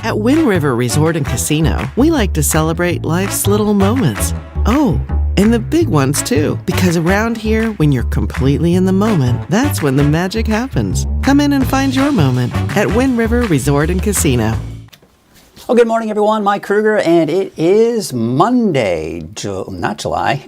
At Wind River Resort and Casino, we like to celebrate life's little moments. Oh, and the big ones too. Because around here, when you're completely in the moment, that's when the magic happens. Come in and find your moment at Wind River Resort and Casino. Well, good morning, everyone. Mike Krueger, and it is Monday, not July.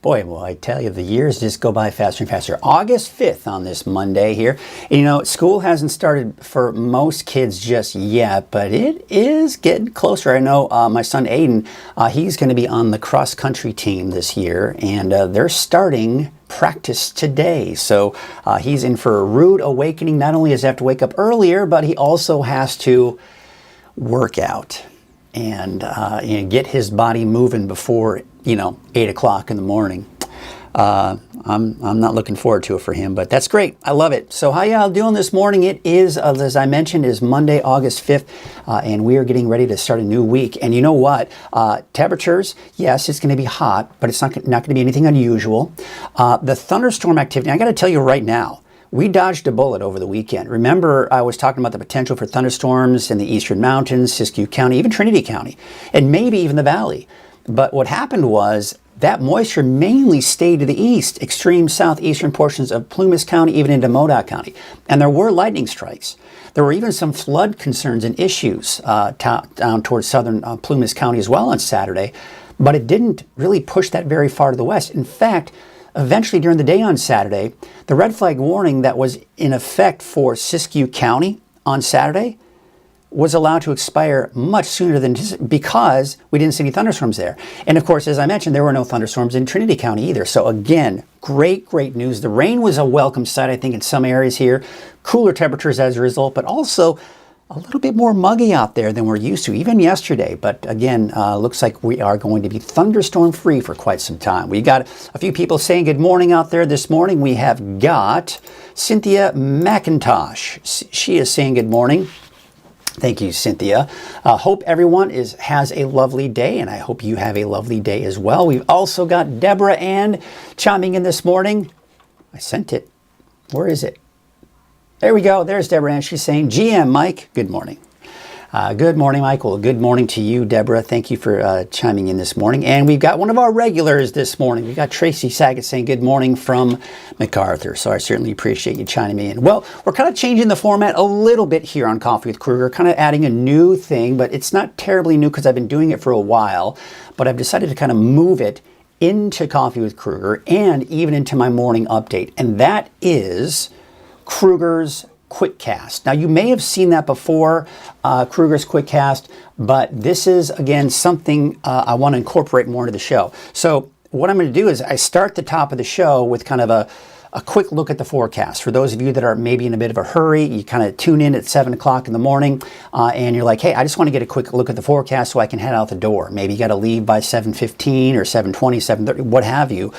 Boy, well, I tell you, the years just go by faster and faster. August 5th on this Monday here. And, you know, school hasn't started for most kids just yet, but it is getting closer. I know my son Aiden, he's going to be on the cross-country team this year, and they're starting practice today. So he's in for a rude awakening. Not only does he have to wake up earlier, but he also has to work out and get his body moving before 8 o'clock in the morning. I'm not looking forward to it for him, but that's great. I love it. So how y'all doing this morning? It is, as I mentioned, is Monday, August 5th, and we are getting ready to start a new week. And you know what? Temperatures, yes, it's going to be hot, but it's not going to be anything unusual. The thunderstorm activity, I got to tell you right now, we dodged a bullet over the weekend. Remember, I was talking about the potential for thunderstorms in the eastern mountains, Siskiyou County, even Trinity County, and maybe even the valley. But what happened was that moisture mainly stayed to the east, extreme southeastern portions of Plumas County, even into Modoc County. And there were lightning strikes. There were even some flood concerns and issues down towards southern Plumas County as well on Saturday. But it didn't really push that very far to the west. In fact, eventually during the day on Saturday, the red flag warning that was in effect for Siskiyou County on Saturday was allowed to expire much sooner than because we didn't see any thunderstorms there. And of course, as I mentioned, there were no thunderstorms in Trinity County either. So again, great news. The rain was a welcome sight, I think, in some areas here. Cooler temperatures as a result, but also a little bit more muggy out there than we're used to, even yesterday. But again, looks like we are going to be thunderstorm free for quite some time. We got a few people saying good morning out there this morning. We have got Cynthia McIntosh. She is saying good morning. Thank you, Cynthia. Hope everyone has a lovely day, and I hope you have a lovely day as well. We've also got Deborah Ann chiming in this morning. I sent it. Where is it? There we go. There's Deborah Ann. She's saying, GM, Mike, good morning. Good morning, Michael. Good morning to you, Deborah. Thank you for chiming in this morning. And we've got one of our regulars this morning. We've got Tracy Saget saying good morning from MacArthur. So I certainly appreciate you chiming in. Well, we're kind of changing the format a little bit here on Coffee with Krueger, kind of adding a new thing, but it's not terribly new because I've been doing it for a while. But I've decided to kind of move it into Coffee with Krueger and even into my morning update. And that is Krueger's Quickcast. Now, you may have seen that before, Krueger's Quickcast, but this is, again, something I want to incorporate more into the show. So what I'm going to do is I start the top of the show with kind of a quick look at the forecast. For those of you that are maybe in a bit of a hurry, you kind of tune in at 7 o'clock in the morning and you're like, hey, I just want to get a quick look at the forecast so I can head out the door. Maybe you got to leave by 7:15 or 7:20, 7:30, what have you.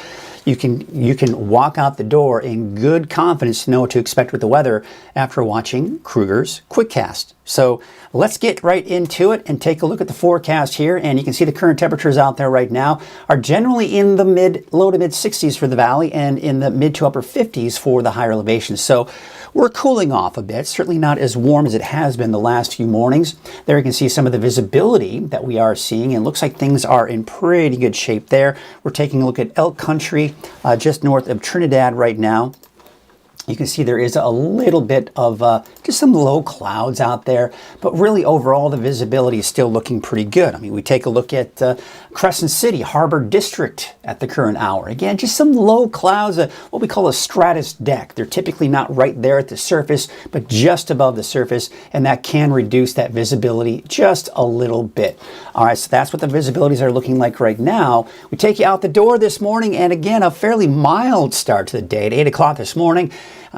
You can walk out the door in good confidence to know what to expect with the weather after watching Krueger's Quickcast. So let's get right into it and take a look at the forecast here. And you can see the current temperatures out there right now are generally in the low to mid 60s for the valley and in the mid to upper 50s for the higher elevations. So we're cooling off a bit, certainly not as warm as it has been the last few mornings. There you can see some of the visibility that we are seeing, and it looks like things are in pretty good shape there. We're taking a look at Elk Country, just north of Trinidad right now. You can see there is a little bit of just some low clouds out there, but really overall the visibility is still looking pretty good. I mean, we take a look at Crescent City, Harbor District at the current hour. Again, just some low clouds, what we call a stratus deck. They're typically not right there at the surface, but just above the surface, and that can reduce that visibility just a little bit. All right, so that's what the visibilities are looking like right now. We take you out the door this morning, and again, a fairly mild start to the day at 8 o'clock this morning.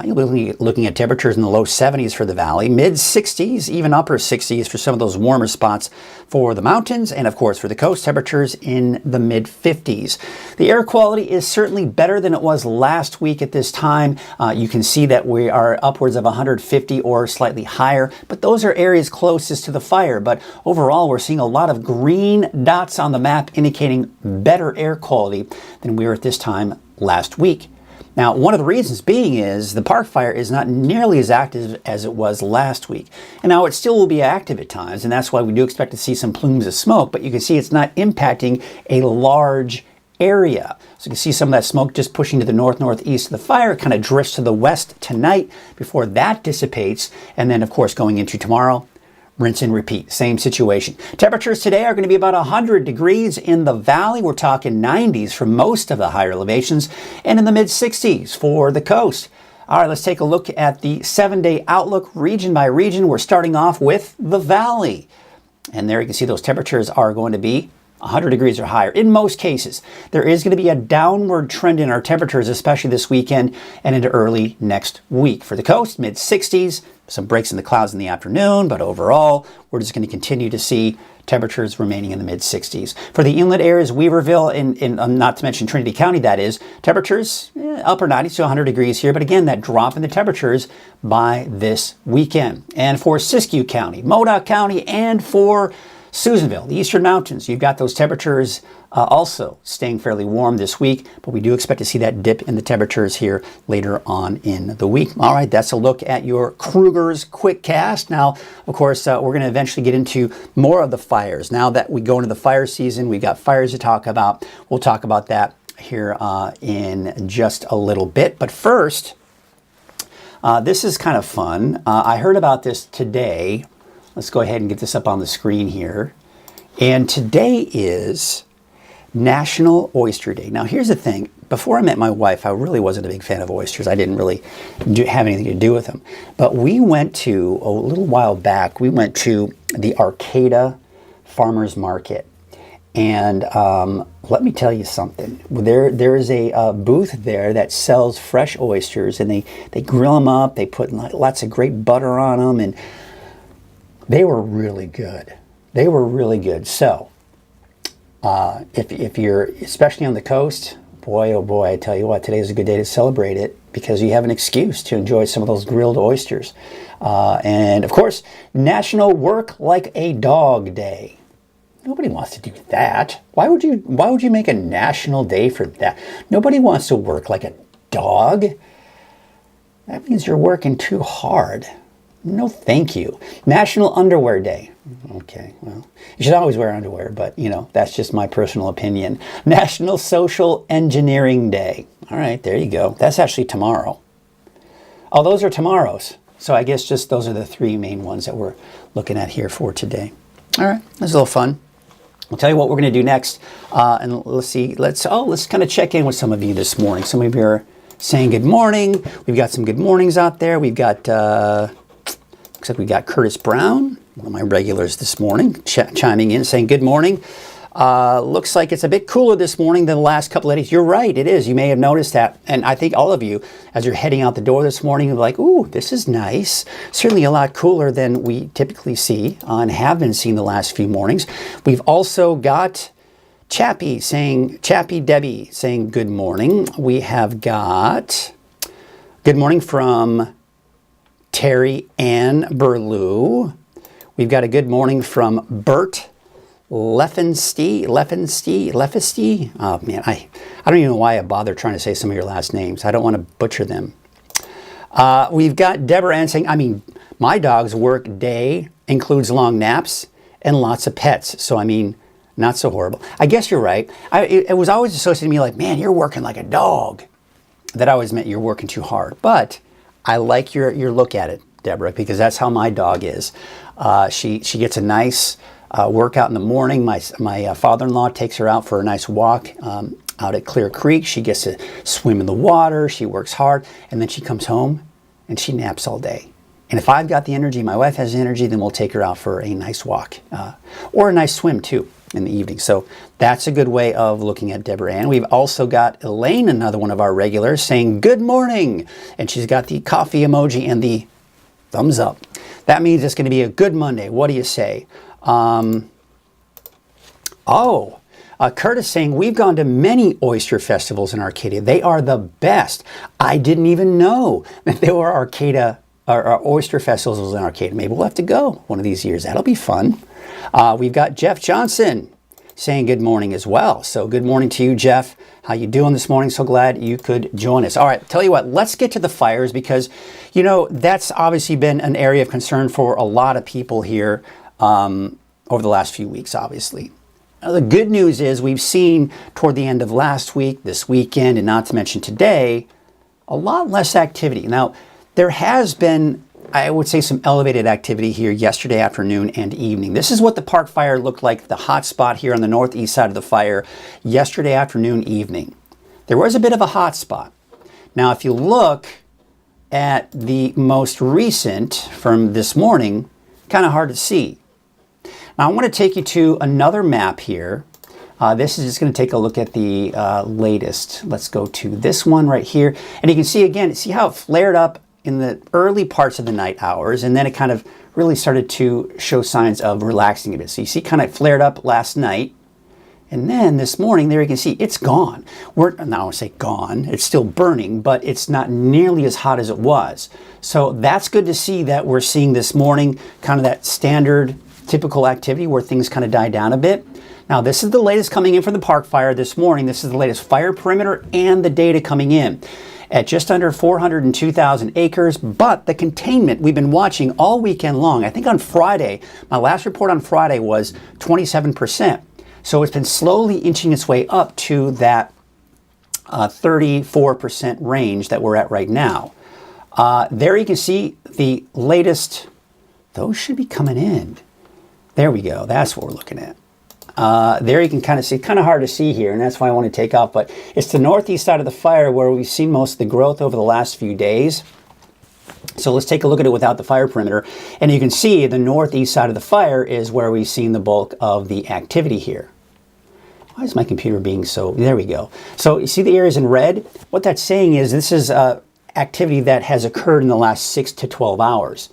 You'll be looking at temperatures in the low 70s for the valley, mid 60s, even upper 60s for some of those warmer spots for the mountains, and of course for the coast, temperatures in the mid 50s. The air quality is certainly better than it was last week at this time. You can see that we are upwards of 150 or slightly higher, but those are areas closest to the fire. But overall, we're seeing a lot of green dots on the map indicating better air quality than we were at this time last week. Now, one of the reasons being is the park fire is not nearly as active as it was last week. And now it still will be active at times, and that's why we do expect to see some plumes of smoke, but you can see it's not impacting a large area. So you can see some of that smoke just pushing to the northeast of the fire. It kind of drifts to the west tonight before that dissipates. And then, of course, going into tomorrow, rinse and repeat. Same situation. Temperatures today are going to be about 100 degrees in the valley. We're talking 90s for most of the higher elevations and in the mid 60s for the coast. All right, let's take a look at the 7-day outlook region by region. We're starting off with the valley. And there you can see those temperatures are going to be 100 degrees or higher in most cases. There is going to be a downward trend in our temperatures, especially this weekend and into early next week. For the coast, mid 60s, some breaks in the clouds in the afternoon, but overall, we're just going to continue to see temperatures remaining in the mid 60s. For the inlet areas, Weaverville, and not to mention Trinity County, that is, temperatures upper 90s to 100 degrees here, but again, that drop in the temperatures by this weekend. And for Siskiyou County, Modoc County, and for Susanville, the Eastern Mountains, you've got those temperatures also staying fairly warm this week, but we do expect to see that dip in the temperatures here later on in the week. All right, that's a look at your Krueger's Quick Cast. Now, of course, we're going to eventually get into more of the fires. Now that we go into the fire season, we've got fires to talk about. We'll talk about that here in just a little bit. But first, this is kind of fun. I heard about this today. Let's go ahead and get this up on the screen here. And today is National Oyster Day. Now, here's the thing. Before I met my wife, I really wasn't a big fan of oysters. I didn't really have anything to do with them. But we went to, a little while back, we went to the Arcata Farmers Market. And let me tell you something. There is a booth there that sells fresh oysters, and they grill them up. They put lots of great butter on them, and they were really good. They were really good. So, if you're, especially on the coast, boy, oh boy, I tell you what, today is a good day to celebrate it because you have an excuse to enjoy some of those grilled oysters. And of course, National Work Like a Dog Day. Nobody wants to do that. Why would you make a national day for that? Nobody wants to work like a dog. That means you're working too hard. No, thank you. National Underwear Day. Okay, well, you should always wear underwear, but, you know, that's just my personal opinion. National Social Engineering Day. All right, there you go. That's actually tomorrow. Oh, those are tomorrow's. So I guess just those are the three main ones that we're looking at here for today. All right, that's a little fun. I'll tell you what we're going to do next. And let's see. Let's kind of check in with some of you this morning. Some of you are saying good morning. We've got some good mornings out there. We've got... looks like we got Curtis Brown, one of my regulars this morning, chiming in saying good morning. Looks like it's a bit cooler this morning than the last couple of days. You're right, it is. You may have noticed that. And I think all of you, as you're heading out the door this morning, are like, ooh, this is nice. Certainly a lot cooler than we typically see and have been seeing the last few mornings. We've also got Chappie Debbie saying good morning. We have got good morning from Terry Ann Burlew. We've got a good morning from Bert Leffenstein. Oh man, I don't even know why I bother trying to say some of your last names. I don't want to butcher them. We've got Deborah Ann saying, I mean, my dog's work day includes long naps and lots of pets. So I mean, not so horrible. I guess you're right. It was always associated with me like, man, you're working like a dog. That always meant you're working too hard. But I like your look at it, Deborah, because that's how my dog is. She gets a nice workout in the morning. My father-in-law takes her out for a nice walk out at Clear Creek. She gets to swim in the water. She works hard, and then she comes home and she naps all day. And if I've got the energy, my wife has the energy, then we'll take her out for a nice walk or a nice swim too in the evening. So that's a good way of looking at Deborah Ann. We've also got Elaine, another one of our regulars, saying good morning. And she's got the coffee emoji and the thumbs up. That means it's going to be a good Monday. What do you say? Curtis saying, we've gone to many oyster festivals in Arcadia. They are the best. I didn't even know that there were oyster festivals in Arcadia. Maybe we'll have to go one of these years. That'll be fun. We've got Jeff Johnson saying good morning as well. So good morning to you, Jeff. How you doing this morning? So glad you could join us. All right, tell you what, let's get to the fires because, you know, that's obviously been an area of concern for a lot of people here over the last few weeks, obviously. Now, the good news is we've seen toward the end of last week, this weekend, and not to mention today, a lot less activity. Now, there has been, I would say, some elevated activity here yesterday afternoon and evening. This is what the park fire looked like, the hot spot here on the northeast side of the fire yesterday afternoon, evening. There was a bit of a hot spot. Now, if you look at the most recent from this morning, kind of hard to see. Now, I want to take you to another map here. This is just going to take a look at the latest. Let's go to this one right here. And you can see again, see how it flared up in the early parts of the night hours, and then it kind of really started to show signs of relaxing a bit. So you see kind of flared up last night, and then this morning, there you can see it's gone. Now I want to say gone, it's still burning, but it's not nearly as hot as it was. So that's good to see that we're seeing this morning kind of that standard typical activity where things kind of die down a bit. Now, this is the latest coming in from the park fire this morning. This is the latest fire perimeter and the data coming in at just under 402,000 acres. But the containment we've been watching all weekend long, I think on Friday, my last report on Friday was 27%. So it's been slowly inching its way up to that 34% range that we're at right now. There you can see the latest, those should be coming in. There we go. That's what we're looking at. There you can kind of see, kind of hard to see here, and that's why I want to take off, but it's the northeast side of the fire where we've seen most of the growth over the last few days. So let's take a look at it without the fire perimeter, and you can see the northeast side of the fire is where we've seen the bulk of the activity here. Why is my computer being so, there we go. So you see the areas in red? What that's saying is this is activity that has occurred in the last 6 to 12 hours.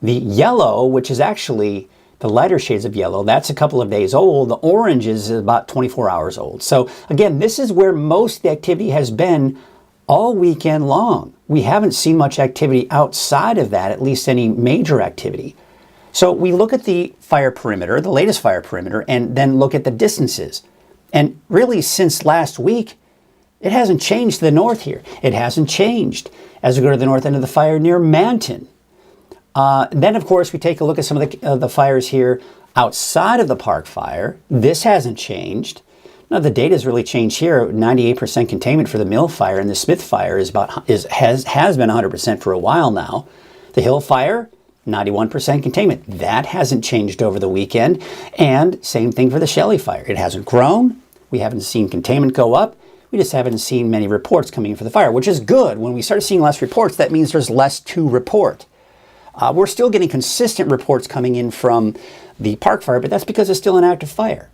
The yellow, which is actually the lighter shades of yellow, that's a couple of days old. The orange is about 24 hours old. So again, this is where most of the activity has been all weekend long. We haven't seen much activity outside of that, at least any major activity. So we look at the fire perimeter, the latest fire perimeter, and then look at the distances. And really since last week, it hasn't changed to the north here. It hasn't changed as we go to the north end of the fire near Manton. Then, of course, we take a look at some of the fires here outside of the park fire. This hasn't changed. Now, the data has really changed here. 98% containment for the Mill fire, and the Smith fire has been 100% for a while now. The Hill fire, 91% containment. That hasn't changed over the weekend. And same thing for the Shelley fire. It hasn't grown. We haven't seen containment go up. We just haven't seen many reports coming in for the fire, which is good. When we start seeing less reports, that means there's less to report. We're still getting consistent reports coming in from the park fire, but that's because it's still an active fire.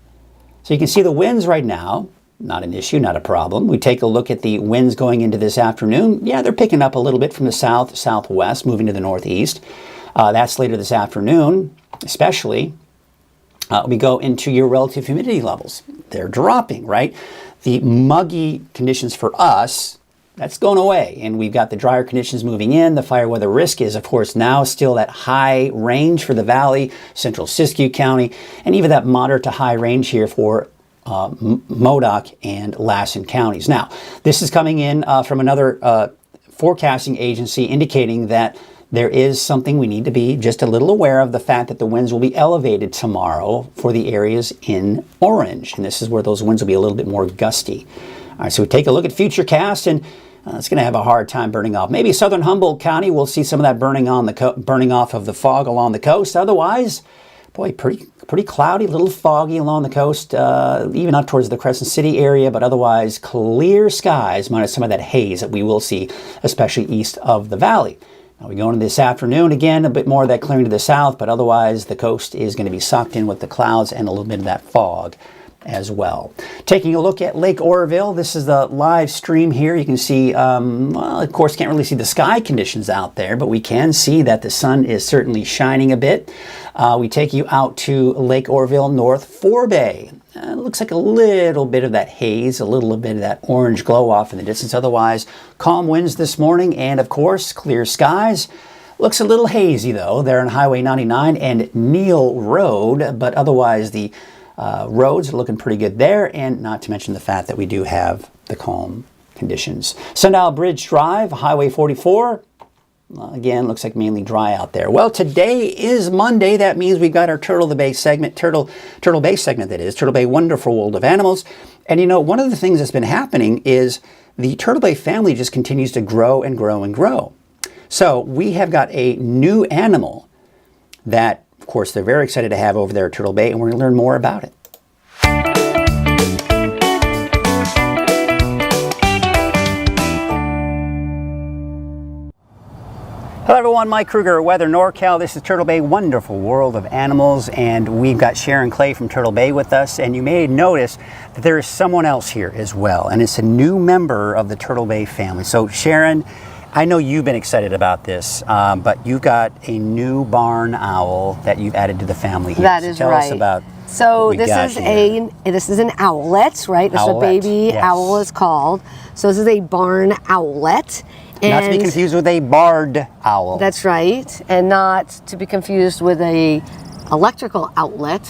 So you can see the winds right now, not an issue, not a problem. We take a look at the winds going into this afternoon. Yeah, they're picking up a little bit from the south, southwest, moving to the northeast. That's later this afternoon, especially. We go into your relative humidity levels. They're dropping, right? The muggy conditions for us, that's going away, and we've got the drier conditions moving in. The fire weather risk is, of course, now still that high range for the valley, central Siskiyou County, and even that moderate to high range here for Modoc and Lassen counties. Now, this is coming in from another forecasting agency indicating that there is something we need to be just a little aware of, the fact that the winds will be elevated tomorrow for the areas in orange, and this is where those winds will be a little bit more gusty. All right, so we take a look at Futurecast, and it's going to have a hard time burning off. Maybe southern Humboldt County, we'll see some of that burning off of the fog along the coast. Otherwise, boy, pretty cloudy, a little foggy along the coast, even up towards the Crescent City area, but otherwise clear skies, minus some of that haze that we will see, especially east of the valley. Now we go into this afternoon, again, a bit more of that clearing to the south, but otherwise the coast is going to be sucked in with the clouds and a little bit of that fog as well. Taking a look at Lake Oroville, this is the live stream here. You can see, well, of course, can't really see the sky conditions out there, but we can see that the sun is certainly shining a bit. We take you out to Lake Oroville, North Forebay. It looks like a little bit of that haze, a little bit of that orange glow off in the distance. Otherwise, calm winds this morning, and of course, clear skies. Looks a little hazy, though, there on Highway 99 and Neal Road, but otherwise the roads are looking pretty good there, and not to mention the fact that we do have the calm conditions. Sundial Bridge Drive, Highway 44. Again, looks like mainly dry out there. Well, today is Monday. That means we've got our Turtle Bay segment, Turtle Bay segment, that is, Turtle Bay Wonderful World of Animals. And you know, one of the things that's been happening is the Turtle Bay family just continues to grow and grow and grow. So we have got a new animal that, of course, they're very excited to have over there at Turtle Bay, and we're going to learn more about it. Hello everyone, Mike Krueger, Weather NorCal. This is Turtle Bay Wonderful World of Animals, and we've got Sharon Clay from Turtle Bay with us, and you may notice that there is someone else here as well, and it's a new member of the Turtle Bay family. So Sharon, I know you've been excited about this, but you've got a new barn owl that you've added to the family here. That is Tell right. us about So this is an owlet, right? This is a baby owl is called. So this is a barn owlet. Not to be confused with a barred owl. That's right, and not to be confused with a electrical outlet.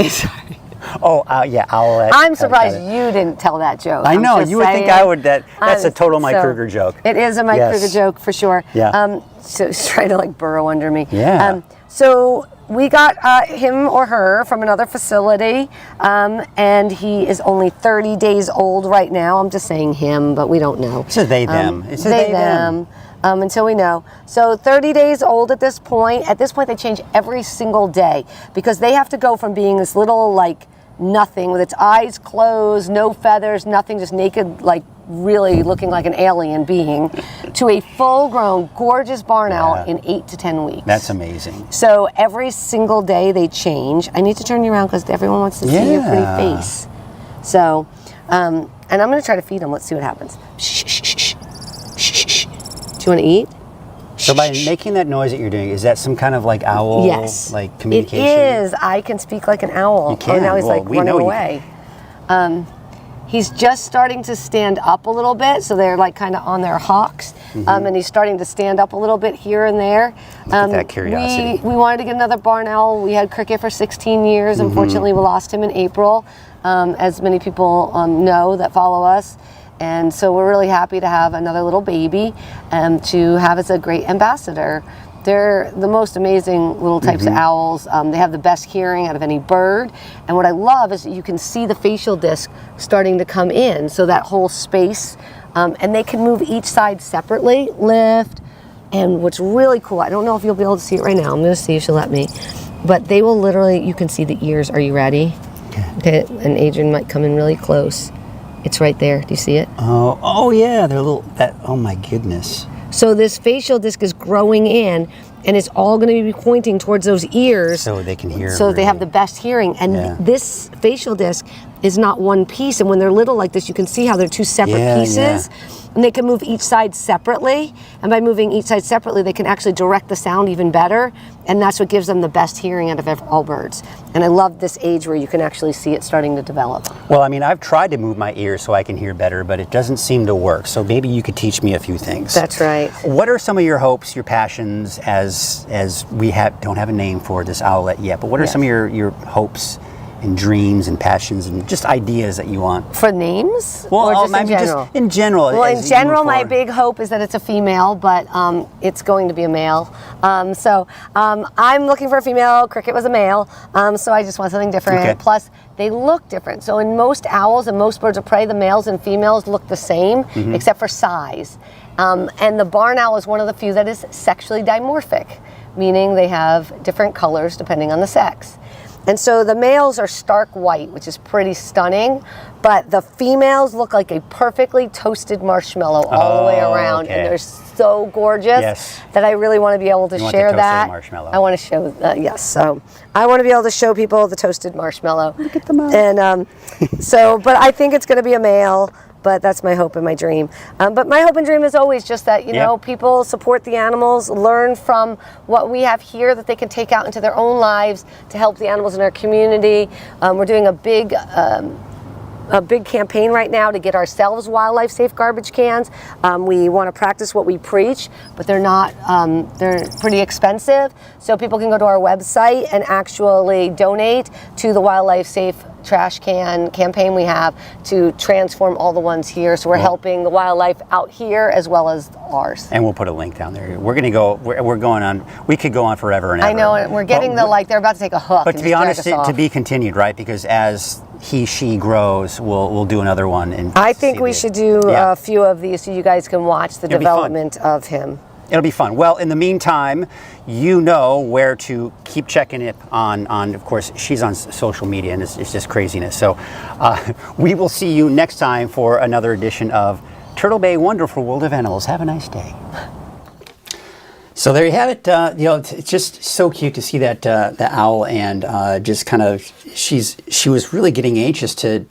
Sorry. Oh, yeah, owlet. I'm surprised you didn't tell that joke. I know, you would think I would. That's a total Mike Krueger joke. It is a Mike Krueger joke for sure. Yeah. So he's trying to like burrow under me. Yeah. So we got him or her from another facility, and he is only 30 days old right now. I'm just saying him, but we don't know. It's a they, them. It's a they, them. Until we know. So 30 days old at this point. At this point, they change every single day because they have to go from being this little, like, nothing with its eyes closed, no feathers, nothing, just naked, like, really looking like an alien being, to a full-grown, gorgeous barn owl in 8 to 10 weeks. That's amazing. So every single day they change. I need to turn you around because everyone wants to see your pretty face. So, and I'm going to try to feed them. Let's see what happens. Shh, shh, shh, shh. Shh, shh, shh. Do you want to eat? So by making that noise that you're doing, is that some kind of like owl, like communication? It is. I can speak like an owl. You can. Oh, now he's like running away. He's just starting to stand up a little bit, so they're like kind of on their hocks, and he's starting to stand up a little bit here and there. Look at that curiosity. We wanted to get another barn owl. We had Cricket for 16 years. Unfortunately, we lost him in April, as many people know that follow us. And so we're really happy to have another little baby to have as a great ambassador. They're the most amazing little types of owls. They have the best hearing out of any bird. And what I love is that you can see the facial disc starting to come in, so that whole space. And they can move each side separately, lift. And what's really cool, I don't know if you'll be able to see it right now. I'm going to see if she'll let me. But they will literally, you can see the ears. Are you ready? Okay. And Adrian might come in really close. It's right there. Do you see it? Oh yeah, they're little. Oh my goodness. So this facial disc is growing in, and it's all going to be pointing towards those ears, so they can hear. So they have the best hearing. And this facial disc is not one piece. And when they're little like this, you can see how they're two separate pieces. And they can move each side separately. And by moving each side separately, they can actually direct the sound even better. And that's what gives them the best hearing out of all birds. And I love this age where you can actually see it starting to develop. Well, I mean, I've tried to move my ears so I can hear better, but it doesn't seem to work. So maybe you could teach me a few things. That's right. What are some of your hopes, your passions, as we don't have a name for this owlet yet, but what are some of your hopes and dreams and passions and just ideas that you want? For names? Well, or just maybe in general? just in general. Well, in general, my big hope is that it's a female, but it's going to be a male. So I'm looking for a female. Cricket was a male, so I just want something different. Okay. Plus, they look different. So in most owls and most birds of prey, the males and females look the same, except for size. And the barn owl is one of the few that is sexually dimorphic, meaning they have different colors depending on the sex. And so the males are stark white, which is pretty stunning, but the females look like a perfectly toasted marshmallow all the way around, and they're so gorgeous that I really want to be able to share that. I want to show, so I want to be able to show people the toasted marshmallow. Look at them. And but I think it's going to be a male. But that's my hope and my dream. But my hope and dream is always just that, you know, people support the animals, learn from what we have here that they can take out into their own lives to help the animals in our community. We're doing a big a big campaign right now to get ourselves wildlife safe garbage cans. We want to practice what we preach, but they're not, they're pretty expensive. So people can go to our website and actually donate to the wildlife safe trash can campaign we have to transform all the ones here. So we're helping the wildlife out here as well as ours. And we'll put a link down there. We're going to go, we're going on, we could go on forever and ever. I know, and we're getting they're about to take a hook. But to be honest, to be continued, right? Because as she grows, we'll do another one. And I think we should do a few of these so you guys can watch the development of him. It'll be fun. Well, in the meantime, you know where to keep checking it on of course, she's on social media, and it's just craziness. So we will see you next time for another edition of Turtle Bay Wonderful World of Animals. Have a nice day. So there you have it. You know, it's just so cute to see that the owl, and just kind of she was really getting anxious to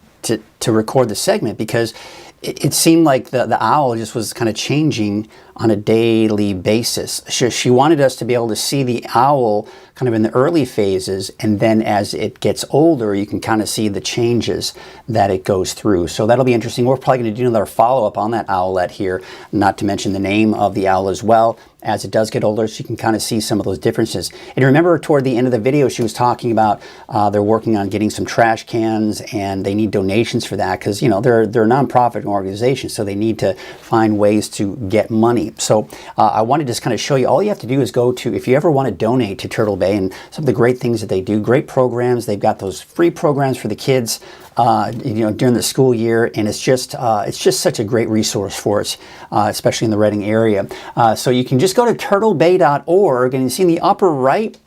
record the segment, because it seemed like the owl just was kind of changing on a daily basis. She wanted us to be able to see the owl kind of in the early phases, and then as it gets older, you can kind of see the changes that it goes through. So that'll be interesting. We're probably going to do another follow-up on that owlet here, not to mention the name of the owl as well. As it does get older, so you can kind of see some of those differences. And remember, toward the end of the video, she was talking about they're working on getting some trash cans, and they need donations for that, because, you know, they're a nonprofit organization, so they need to find ways to get money. So I wanted to just kind of show you, all you have to do is go to, if you ever want to donate to Turtle Bay and some of the great things that they do, great programs. They've got those free programs for the kids, you know, during the school year, and it's just such a great resource for us, especially in the Reading area. So you can just go to turtlebay.org, and you see in the upper right,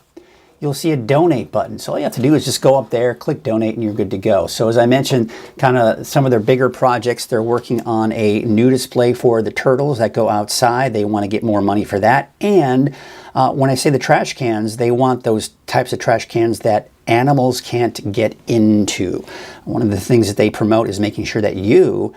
you'll see a donate button. So all you have to do is just go up there, click donate, and you're good to go. So as I mentioned, kind of some of their bigger projects, they're working on a new display for the turtles that go outside. They want to get more money for that. And when I say the trash cans, they want those types of trash cans that animals can't get into. One of the things that they promote is making sure that you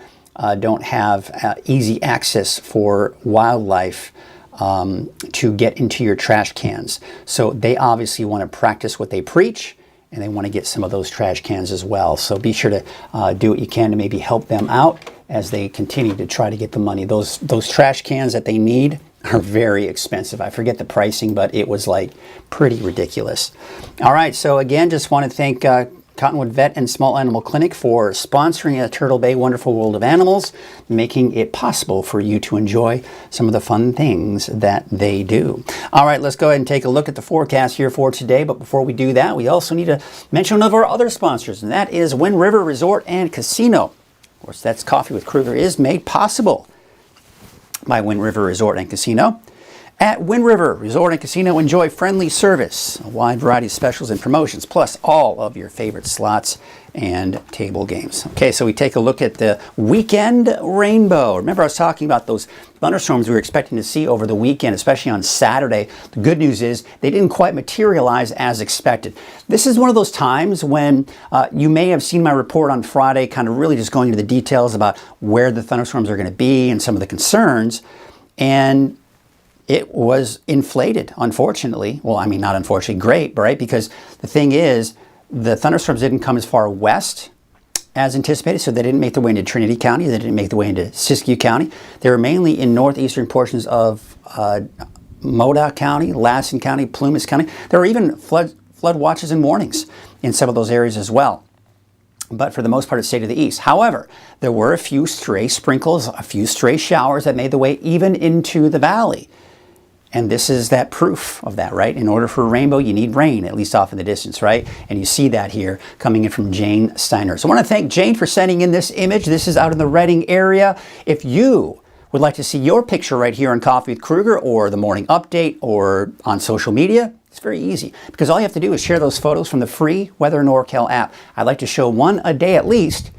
don't have easy access for wildlife to get into your trash cans. So they obviously want to practice what they preach, and they want to get some of those trash cans as well. So be sure to do what you can to maybe help them out as they continue to try to get the money. Those trash cans that they need are very expensive. I forget the pricing, but it was like pretty ridiculous. All right, so again, just want to thank Cottonwood Vet and Small Animal Clinic for sponsoring a Turtle Bay Wonderful World of Animals, making it possible for you to enjoy some of the fun things that they do. All right, let's go ahead and take a look at the forecast here for today. But before we do that, we also need to mention one of our other sponsors, and that is Wind River Resort and Casino. Of course, that's Coffee with Krueger is made possible by Wind River Resort and Casino. At Wind River Resort and Casino, enjoy friendly service, a wide variety of specials and promotions, plus all of your favorite slots and table games. Okay, so we take a look at the weekend rainbow. Remember, I was talking about those thunderstorms we were expecting to see over the weekend, especially on Saturday. The good news is they didn't quite materialize as expected. This is one of those times when you may have seen my report on Friday, kind of really just going into the details about where the thunderstorms are going to be and some of the concerns. And it was inflated, unfortunately. Well, I mean, not unfortunately, great, right? Because the thing is, the thunderstorms didn't come as far west as anticipated, so they didn't make their way into Trinity County. They didn't make their way into Siskiyou County. They were mainly in northeastern portions of Modoc County, Lassen County, Plumas County. There were even flood watches and warnings in some of those areas as well. But for the most part, it stayed to the east. However, there were a few stray sprinkles, a few stray showers that made their way even into the valley. And this is that proof of that, right? In order for a rainbow, you need rain, at least off in the distance, right? And you see that here coming in from Jane Steiner. So I want to thank Jane for sending in this image. This is out in the Reading area. If you would like to see your picture right here on Coffee with Krueger or the Morning Update or on social media, it's very easy, because all you have to do is share those photos from the free Weather NorCal app. I'd like to show one a day at least.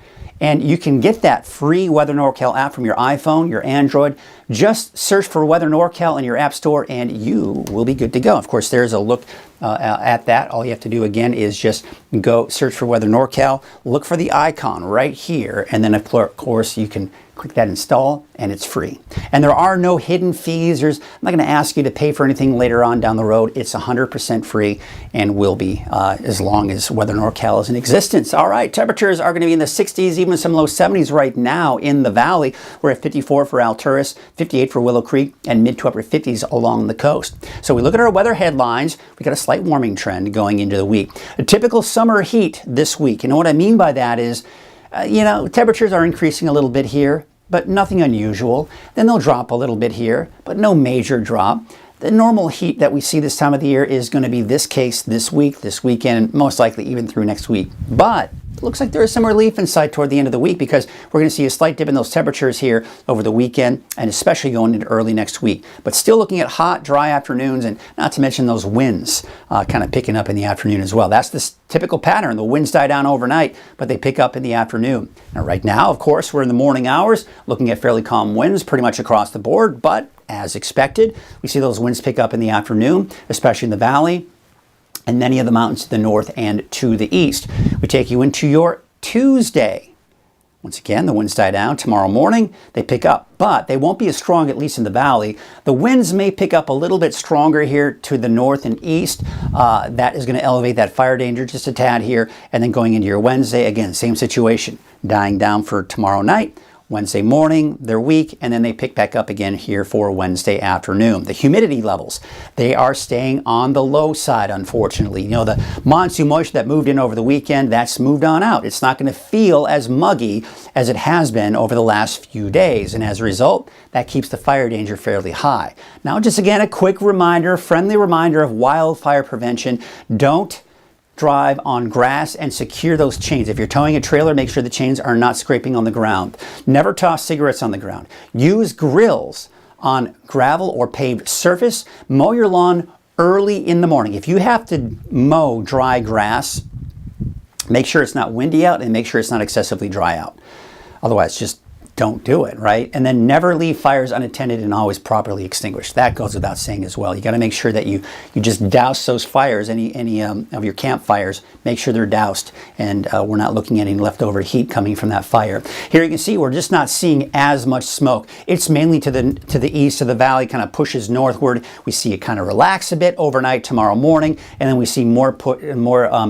And you can get that free Weather NorCal app from your iPhone, your Android. Just search for Weather NorCal in your app store and you will be good to go. Of course, there's a look at that. All you have to do again is just go search for Weather NorCal, look for the icon right here, and then of course you can Click that install and it's free. And there are no hidden fees. I'm not going to ask you to pay for anything later on down the road. It's 100% free and will be as long as Weather NorCal is in existence. All right, temperatures are going to be in the 60s, even some low 70s right now in the valley. We're at 54 for Alturas, 58 for Willow Creek, and mid to upper 50s along the coast. So we look at our weather headlines. We got a slight warming trend going into the week. A typical summer heat this week. And what I mean by that is, temperatures are increasing a little bit here, but nothing unusual. Then they'll drop a little bit here, but no major drop. The normal heat that we see this time of the year is going to be this case this week, this weekend, most likely even through next week. But it looks like there is some relief in sight toward the end of the week, because we're going to see a slight dip in those temperatures here over the weekend and especially going into early next week. But still looking at hot, dry afternoons, and not to mention those winds kind of picking up in the afternoon as well. That's the typical pattern. The winds die down overnight, but they pick up in the afternoon. Now, right now, of course, we're in the morning hours looking at fairly calm winds pretty much across the board, but as expected, we see those winds pick up in the afternoon, especially in the valley and many of the mountains to the north and to the east. We take you into your Tuesday. Once again, the winds die down. Tomorrow morning, they pick up, but they won't be as strong, at least in the valley. The winds may pick up a little bit stronger here to the north and east. That is going to elevate that fire danger just a tad here. And then going into your Wednesday, again, same situation. Dying down for tomorrow night. Wednesday morning, they're weak, and then they pick back up again here for Wednesday afternoon. The humidity levels, they are staying on the low side, unfortunately. The monsoon moisture that moved in over the weekend, that's moved on out. It's not going to feel as muggy as it has been over the last few days, and as a result, that keeps the fire danger fairly high. Now, just again, a quick reminder, friendly reminder of wildfire prevention. Don't drive on grass and secure those chains. If you're towing a trailer, make sure the chains are not scraping on the ground. Never toss cigarettes on the ground. Use grills on gravel or paved surface. Mow your lawn early in the morning. If you have to mow dry grass, make sure it's not windy out and make sure it's not excessively dry out. Otherwise, just don't do it, right? And then never leave fires unattended and always properly extinguished. That goes without saying as well. You got to make sure that you just douse those fires, any of your campfires. Make sure they're doused, and we're not looking at any leftover heat coming from that fire. Here you can see we're just not seeing as much smoke. It's mainly to the east of the valley, kind of pushes northward. We see it kind of relax a bit overnight tomorrow morning, and then we see more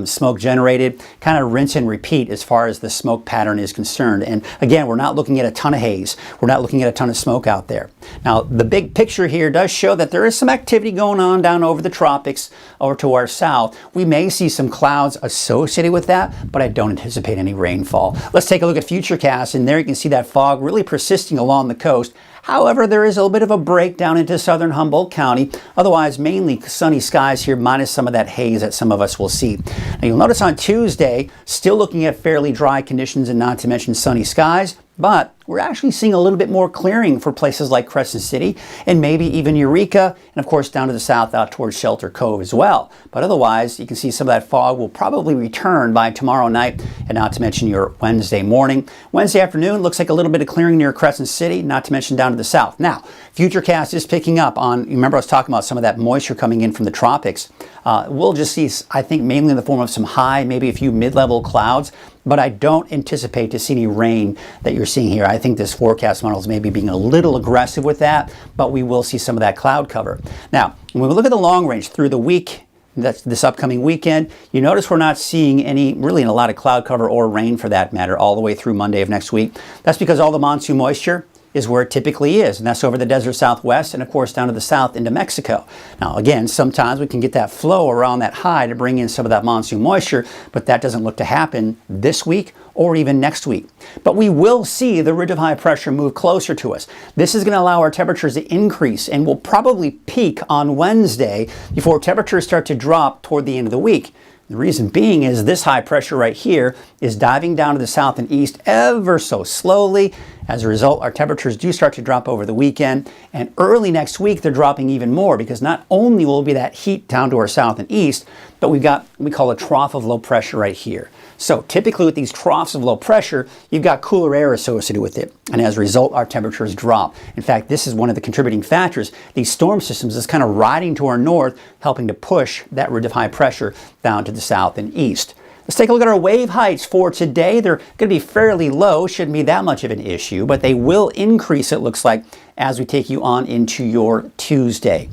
smoke generated. Kind of rinse and repeat as far as the smoke pattern is concerned. And again, we're not looking at a ton of haze. We're not looking at a ton of smoke out there. Now, the big picture here does show that there is some activity going on down over the tropics over to our south. We may see some clouds associated with that, but I don't anticipate any rainfall. Let's take a look at Futurecast, and there you can see that fog really persisting along the coast. However, there is a little bit of a break down into southern Humboldt County. Otherwise, mainly sunny skies here, minus some of that haze that some of us will see. Now, you'll notice on Tuesday, still looking at fairly dry conditions and not to mention sunny skies. But we're actually seeing a little bit more clearing for places like Crescent City and maybe even Eureka, and of course down to the south out towards Shelter Cove as well. But otherwise, you can see some of that fog will probably return by tomorrow night, and not to mention your Wednesday morning. Wednesday afternoon looks like a little bit of clearing near Crescent City, not to mention down to the south. Now, Futurecast is picking up on, you remember I was talking about some of that moisture coming in from the tropics. We'll just see, I think, mainly in the form of some high, maybe a few mid-level clouds. But I don't anticipate to see any rain that you're seeing here. I think this forecast model is maybe being a little aggressive with that, but we will see some of that cloud cover. Now, when we look at the long range through the week, that's this upcoming weekend, you notice we're not seeing really a lot of cloud cover or rain for that matter all the way through Monday of next week. That's because all the monsoon moisture is where it typically is, and that's over the desert southwest and of course down to the south into Mexico. Now again, sometimes we can get that flow around that high to bring in some of that monsoon moisture, but that doesn't look to happen this week or even next week. But we will see the ridge of high pressure move closer to us. This is going to allow our temperatures to increase and will probably peak on Wednesday before temperatures start to drop toward the end of the week. The reason being is this high pressure right here is diving down to the south and east ever so slowly. As a result, our temperatures do start to drop over the weekend, and early next week they're dropping even more, because not only will be that heat down to our south and east, but we've got what we call a trough of low pressure right here. So typically with these troughs of low pressure, you've got cooler air associated with it, and as a result, our temperatures drop. In fact, this is one of the contributing factors. These storm systems is kind of riding to our north, helping to push that ridge of high pressure down to the south and east. Let's take a look at our wave heights for today. They're going to be fairly low, shouldn't be that much of an issue, but they will increase, it looks like, as we take you on into your Tuesday.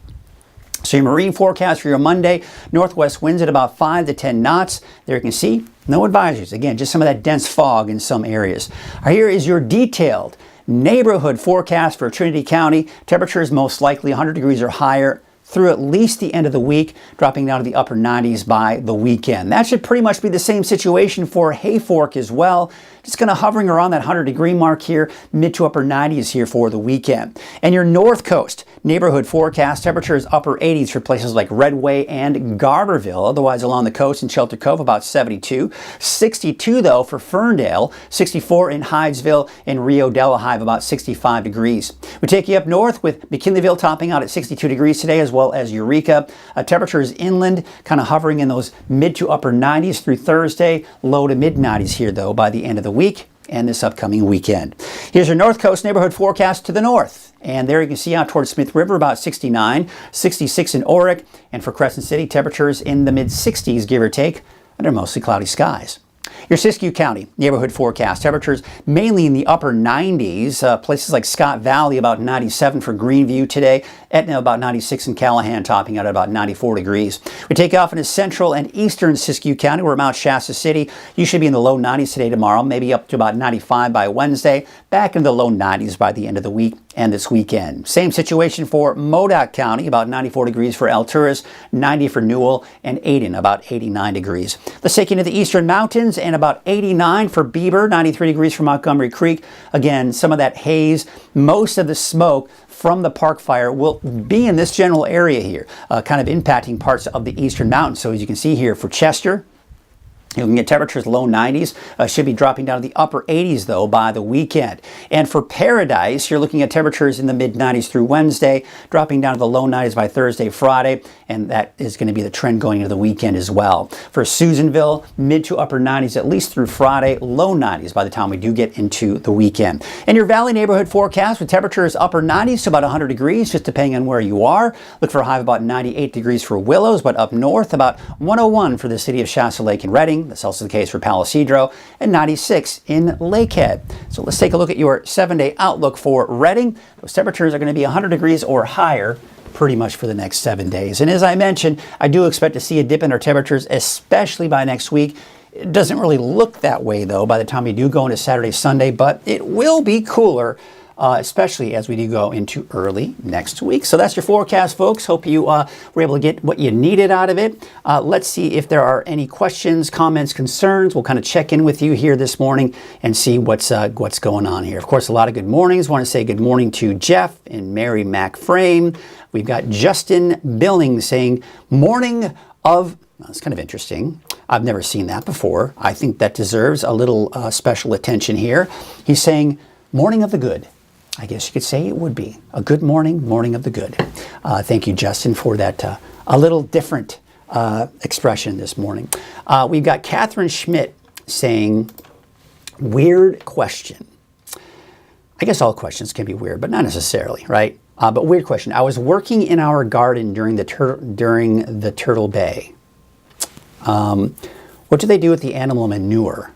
So your marine forecast for your Monday, northwest winds at about 5 to 10 knots. There you can see, no advisories. Again, just some of that dense fog in some areas. Here is your detailed neighborhood forecast for Trinity County. Temperatures most likely 100 degrees or higher through at least the end of the week, dropping down to the upper 90s by the weekend. That should pretty much be the same situation for Hayfork as well. Just kind of hovering around that 100-degree mark here, mid to upper 90s here for the weekend. And your North Coast neighborhood forecast, temperatures upper 80s for places like Redway and Garberville. Otherwise, along the coast in Shelter Cove, about 72. 62, though, for Ferndale. 64 in Hydesville and Rio de la Hive, about 65 degrees. We take you up north with McKinleyville topping out at 62 degrees today, as well as Eureka. Temperatures inland kind of hovering in those mid to upper 90s through Thursday. Low to mid 90s here, though, by the end of the week and this upcoming weekend. Here's your North Coast neighborhood forecast to the north. And there you can see out towards Smith River, about 69, 66 in Oric. And for Crescent City, temperatures in the mid 60s, give or take, under mostly cloudy skies. Your Siskiyou County neighborhood forecast, temperatures mainly in the upper 90s. Places like Scott Valley about 97 for Greenview today. Etna about 96 in Callahan, topping out at about 94 degrees. We take off into central and eastern Siskiyou County. We're Mount Shasta City. You should be in the low 90s today, tomorrow, maybe up to about 95 by Wednesday. Back into the low 90s by the end of the week and this weekend. Same situation for Modoc County, about 94 degrees for Alturas, 90 for Newell, and Aden, about 89 degrees. Let's take you into the eastern mountains and about 89 for Beaver, 93 degrees for Montgomery Creek. Again, some of that haze, most of the smoke from the park fire will be in this general area here, kind of impacting parts of the eastern mountains. So as you can see here for Chester, you can get temperatures low 90s, should be dropping down to the upper 80s though by the weekend. And for Paradise, you're looking at temperatures in the mid 90s through Wednesday, dropping down to the low 90s by Thursday, Friday, and that is going to be the trend going into the weekend as well. For Susanville, mid to upper 90s at least through Friday, low 90s by the time we do get into the weekend. And your Valley neighborhood forecast with temperatures upper 90s to about 100 degrees, just depending on where you are. Look for a high of about 98 degrees for Willows, but up north about 101 for the city of Shasta Lake and Redding. That's also the case for Palo Cedro, and 96 in Lakehead. So let's take a look at your 7-day outlook for Redding. Those temperatures are going to be 100 degrees or higher pretty much for the next 7 days. And as I mentioned, I do expect to see a dip in our temperatures, especially by next week. It doesn't really look that way, though, by the time we do go into Saturday, Sunday, but it will be cooler, especially as we do go into early next week. So that's your forecast, folks. Hope you were able to get what you needed out of it. Let's see if there are any questions, comments, concerns. We'll kind of check in with you here this morning and see what's going on here. Of course, a lot of good mornings. Want to say good morning to Jeff and Mary MacFrame. We've got Justin Billings saying morning of... That's kind of interesting. I've never seen that before. I think that deserves a little special attention here. He's saying morning of the good. I guess you could say it would be a good morning, morning of the good. Thank you, Justin, for that a little different expression this morning. We've got Catherine Schmidt saying, weird question. I guess all questions can be weird, but not necessarily, right? But weird question. I was working in our garden during the Turtle Bay. What do they do with the animal manure?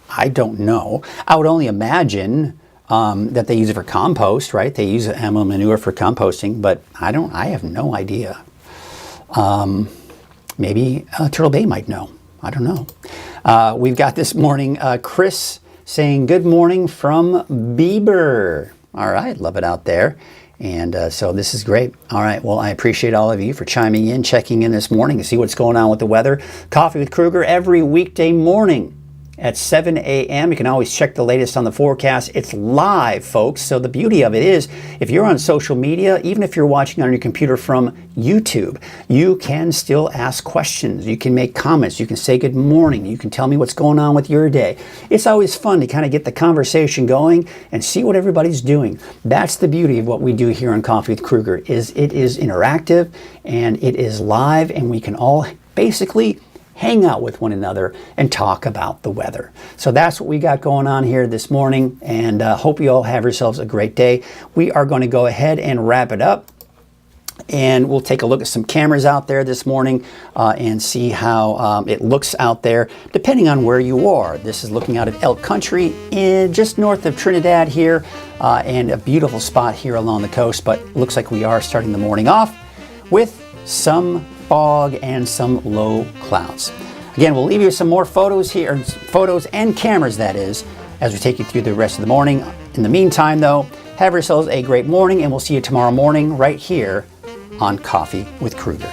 I don't know. I would only imagine that they use it for compost, right? They use animal manure for composting, but I have no idea. Maybe Turtle Bay might know. I don't know. We've got this morning Chris saying good morning from Bieber. All right, love it out there. And so this is great. All right, well, I appreciate all of you for chiming in, checking in this morning to see what's going on with the weather. Coffee with Krueger every weekday morning at 7 a.m. You can always check the latest on the forecast. It's live, folks. So the beauty of it is, if you're on social media, even if you're watching on your computer from YouTube, you can still ask questions. You can make comments. You can say good morning. You can tell me what's going on with your day. It's always fun to kind of get the conversation going and see what everybody's doing. That's the beauty of what we do here on Coffee with Krueger, is it is interactive and it is live, and we can all basically hang out with one another and talk about the weather. So that's what we got going on here this morning, and hope you all have yourselves a great day. We are going to go ahead and wrap it up. And we'll take a look at some cameras out there this morning and see how it looks out there, depending on where you are. This is looking out at Elk Country, just north of Trinidad here, and a beautiful spot here along the coast. But looks like we are starting the morning off with some fog and some low clouds. Again, we'll leave you some more photos here, photos and cameras, that is, as we take you through the rest of the morning. In the meantime, though, have yourselves a great morning, and we'll see you tomorrow morning right here on Coffee with Krueger.